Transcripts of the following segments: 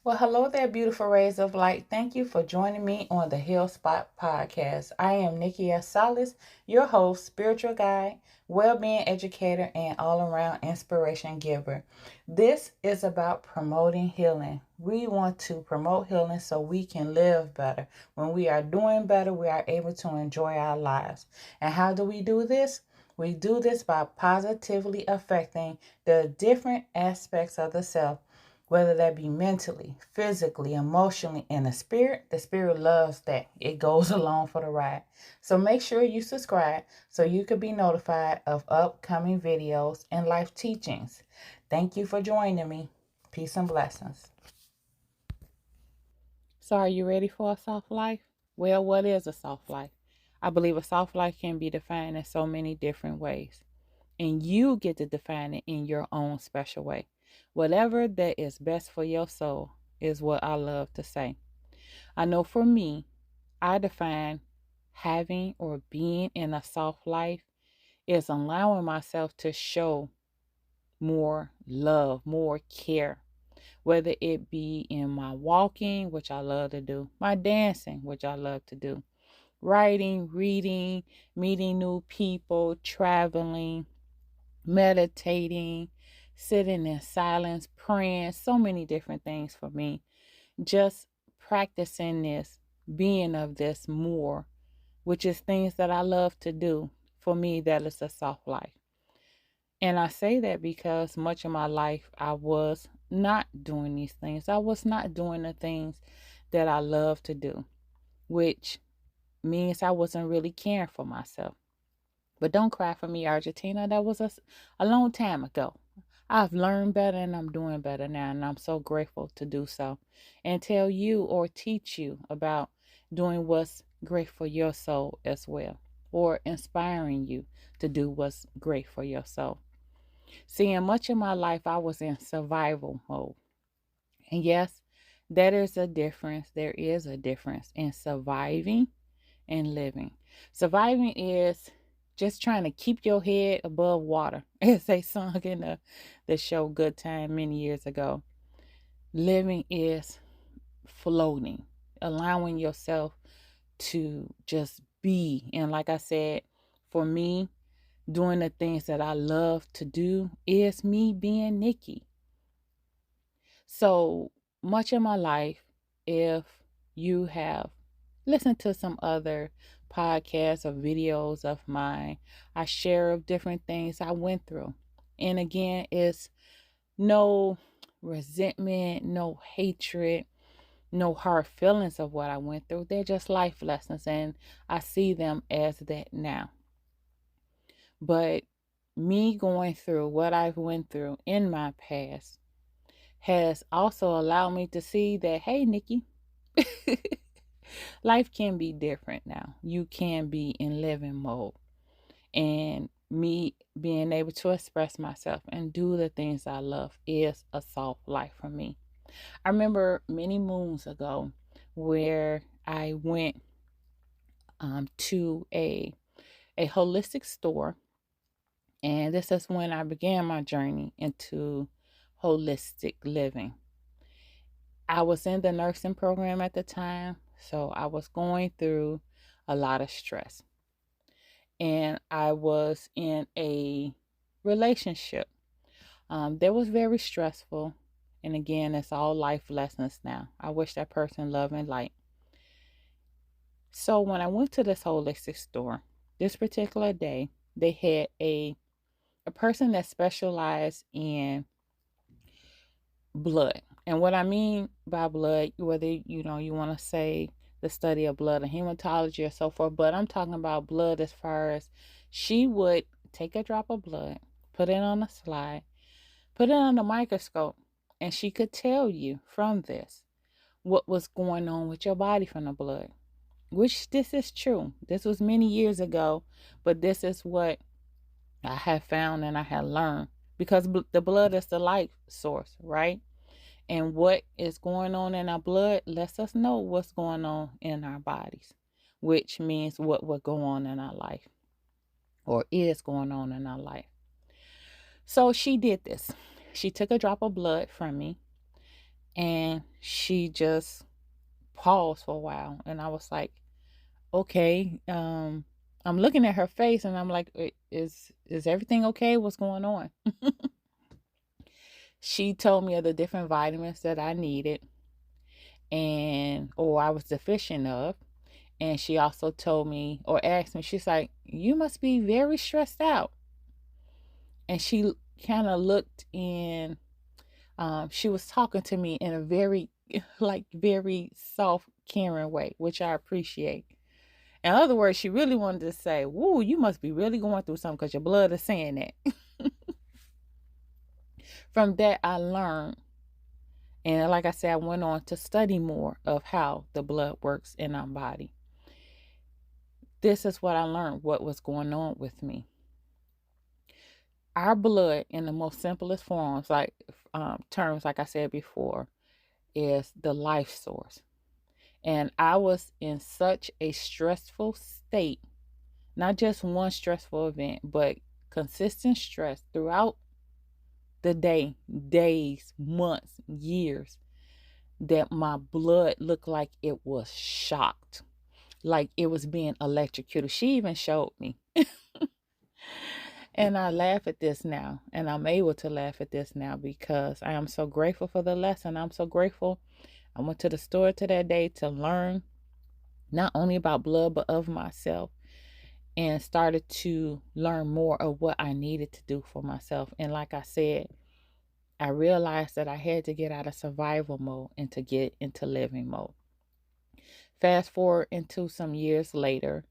Well, hello there, beautiful rays of light. Thank you for joining me on the Hill Spot podcast. I am Nikki S. Salas, your host, spiritual guide, well-being educator, and all-around inspiration giver. This is about promoting healing. We want to promote healing so we can live better. When we are doing better, we are able to enjoy our lives. And how do we do this? We do this by positively affecting the different aspects of the self, whether that be mentally, physically, emotionally, and the spirit. The spirit loves that. It goes along for the ride. So make sure you subscribe so you can be notified of upcoming videos and life teachings. Thank you for joining me. Peace and blessings. So are you ready for a soft life? Well, what is a soft life? I believe a soft life can be defined in so many different ways, and you get to define it in your own special way. Whatever that is best for your soul is what I love to say. I know for me, I define having or being in a soft life is allowing myself to show more love, more care, whether it be in my walking, which I love to do, my dancing, which I love to do, writing, reading, meeting new people, traveling, meditating, sitting in silence, praying, so many different things for me. Just practicing this, being of this more, which is things that I love to do. For me, that is a soft life. And I say that because much of my life I was not doing these things. I was not doing the things that I love to do, which means I wasn't really caring for myself. But don't cry for me, Argentina. That was a long time ago. I've learned better and I'm doing better now, and I'm so grateful to do so and tell you or teach you about doing what's great for your soul as well, or inspiring you to do what's great for your soul. See, in much of my life, I was in survival mode. And yes, that is a difference. There is a difference in surviving and living. Surviving is just trying to keep your head above water, as they sung in the show Good Time many years ago. Living is floating, allowing yourself to just be. And like I said, for me, doing the things that I love to do is me being Nikki. So much of my life, if you have listened to some other podcasts or videos of mine, I share of different things I went through. And again, it's no resentment, no hatred, no hard feelings of what I went through. They're just life lessons, and I see them as that now. But me going through what I've went through in my past has also allowed me to see that, hey, Nikki, life can be different now. You can be in living mode. And me being able to express myself and do the things I love is a soft life for me. I remember many moons ago where I went to a holistic store, and this is when I began my journey into holistic living. I was in the nursing program at the time, so I was going through a lot of stress. And I was in a relationship that was very stressful. And again, it's all life lessons now. I wish that person love and light. So when I went to this holistic store, this particular day, they had a person that specialized in blood. And what I mean by blood, whether you want to say the study of blood or hematology or so forth, but I'm talking about blood as far as she would take a drop of blood, put it on a slide, put it on the microscope, and she could tell you from this what was going on with your body from the blood. Which this is true. This was many years ago, but this is what I have found and I have learned, because the blood is the life source, right? And what is going on in our blood lets us know what's going on in our bodies, which means what will go on in our life or is going on in our life. So she did this. She took a drop of blood from me and And she just paused for a while. And I was like, okay. I'm looking at her face and I'm like, is everything okay? What's going on? She told me of the different vitamins that I needed and or I was deficient of. And she also told me or asked me, she's like, you must be very stressed out. And she kind of looked in, she was talking to me in a very, like, very soft, caring way, which I appreciate. In other words, she really wanted to say, woo, you must be really going through something because your blood is saying that. From that, I learned. And like I said, I went on to study more of how the blood works in our body. This is what I learned, what was going on with me. Our blood, in the most simplest forms, like terms, like I said before, is the life source. And I was in such a stressful state, not just one stressful event, but consistent stress throughout the day, days, months, years, that my blood looked like it was shocked, like it was being electrocuted. She even showed me. And I laugh at this now, and I'm able to laugh at this now because I am so grateful for the lesson. I'm so grateful. I went to the store today day to learn not only about blood, but of myself, and started to learn more of what I needed to do for myself. And like I said, I realized that I had to get out of survival mode and to get into living mode. Fast forward into some years later,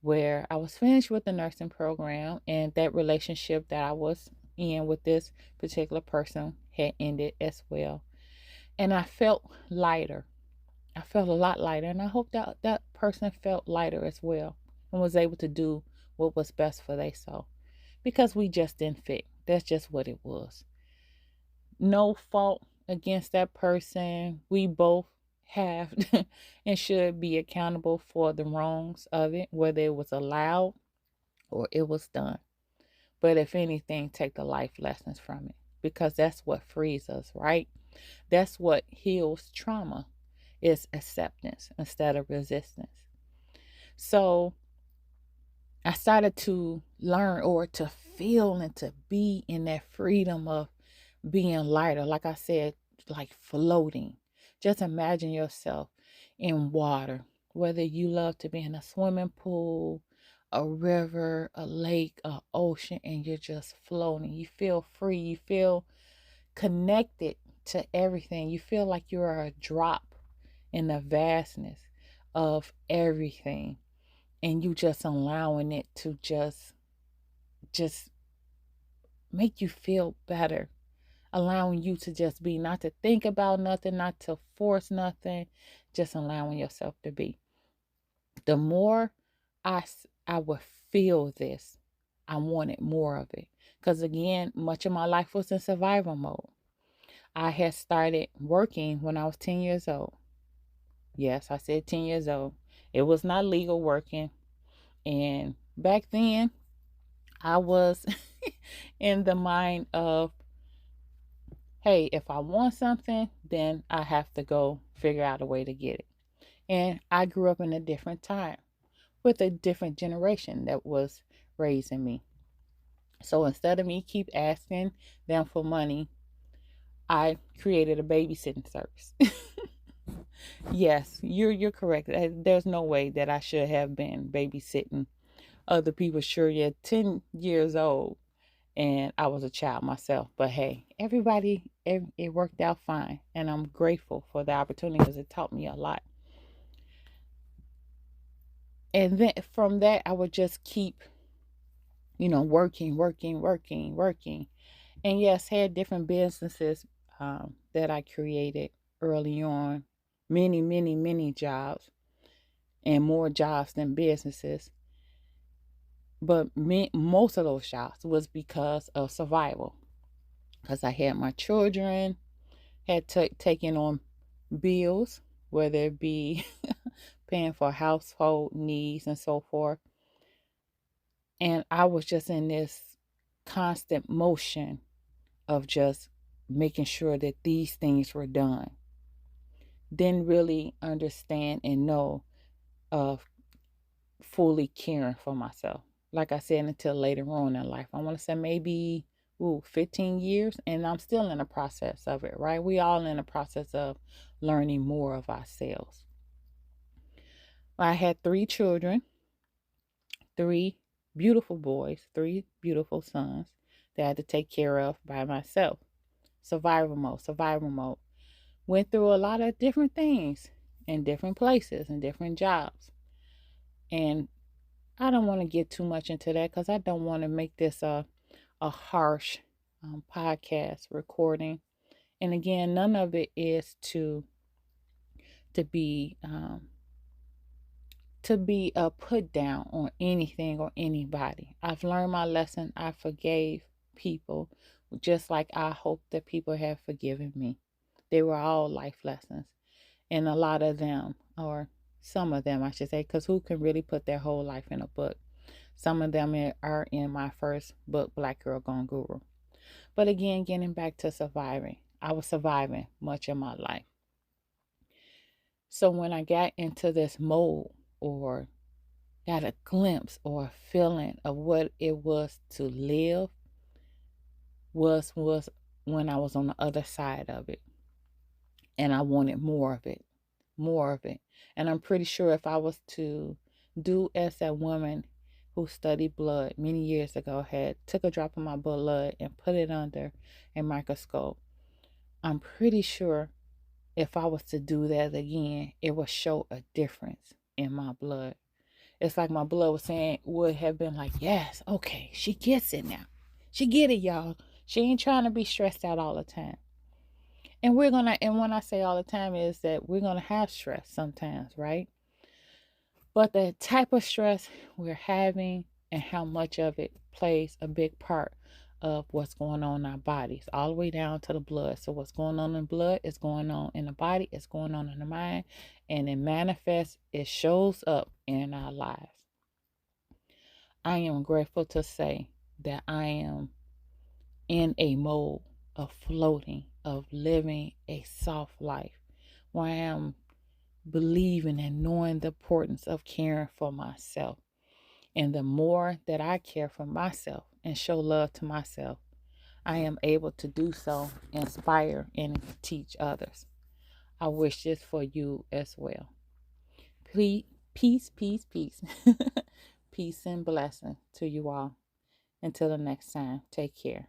where I was finished with the nursing program, and that relationship that I was in with this particular person had ended as well. And I felt lighter. I felt a lot lighter, and I hope that that person felt lighter as well and was able to do what was best for their soul, because we just didn't fit. That's just what it was. No fault against that person. We both have and should be accountable for the wrongs of it, whether it was allowed or it was done. But if anything, take the life lessons from it, because that's what frees us, right? That's what heals trauma, is acceptance instead of resistance. So I started to learn or to feel and to be in that freedom of being lighter. Like I said, like floating. Just imagine yourself in water, whether you love to be in a swimming pool, a river, a lake, a ocean, and you're just floating. You feel free. You feel connected to everything. You feel like you are a drop in the vastness of everything, and you just allowing it to just make you feel better, allowing you to just be, not to think about nothing, not to force nothing, just allowing yourself to be. The more I would feel this, I wanted more of it, because again, much of my life was in survival mode. I had started working when I was 10 years old. Yes, I said 10 years old. It was not legal working. And back then, I was in the mind of, hey, if I want something, then I have to go figure out a way to get it. And I grew up in a different time with a different generation that was raising me. So instead of me keep asking them for money, I created a babysitting service. Yes, you're correct. There's no way that I should have been babysitting other people. Sure, you're 10 years old and I was a child myself. But hey, it worked out fine. And I'm grateful for the opportunity because it taught me a lot. And then from that, I would just keep, working. And yes, had different businesses that I created early on. Many jobs, and more jobs than businesses. But most of those jobs was because of survival. Because I had my children, had taken on bills, whether it be paying for household needs and so forth. And I was just in this constant motion of just making sure that these things were done. didn't really understand and know of fully caring for myself. Like I said, until later on in life. I want to say maybe 15 years, and I'm still in the process of it, right? We all in the process of learning more of ourselves. I had 3 children, 3 beautiful boys, 3 beautiful sons that I had to take care of by myself. Survival mode, survival mode. Went through a lot of different things in different places and different jobs. And I don't want to get too much into that because I don't want to make this a harsh podcast recording. And again, none of it is to be put down on anything or anybody. I've learned my lesson. I forgave people just like I hope that people have forgiven me. They were all life lessons. And a lot of them, or some of them, I should say, because who can really put their whole life in a book? Some of them are in my first book, Black Girl Gone Guru. But again, getting back to surviving, I was surviving much of my life. So when I got into this mode, or got a glimpse or a feeling of what it was to live, was when I was on the other side of it. And I wanted more of it, more of it. And I'm pretty sure if I was to do as that woman who studied blood many years ago had took a drop of my blood and put it under a microscope, I'm pretty sure if I was to do that again, it would show a difference in my blood. It's like my blood would have been like, yes, okay, she gets it now. She get it, y'all. She ain't trying to be stressed out all the time. And when I say all the time is that we're gonna have stress sometimes, right? But the type of stress we're having and how much of it plays a big part of what's going on in our bodies, all the way down to the blood. So what's going on in the blood is going on in the body, it's going on in the mind, and it manifests, it shows up in our lives. I am grateful to say that I am in a mode of floating, of living a soft life, where I am believing and knowing the importance of caring for myself. And the more that I care for myself and show love to myself, I am able to do so, inspire, and teach others. I wish this for you as well. Please, peace, peace, peace. Peace and blessing to you all. Until the next time, take care.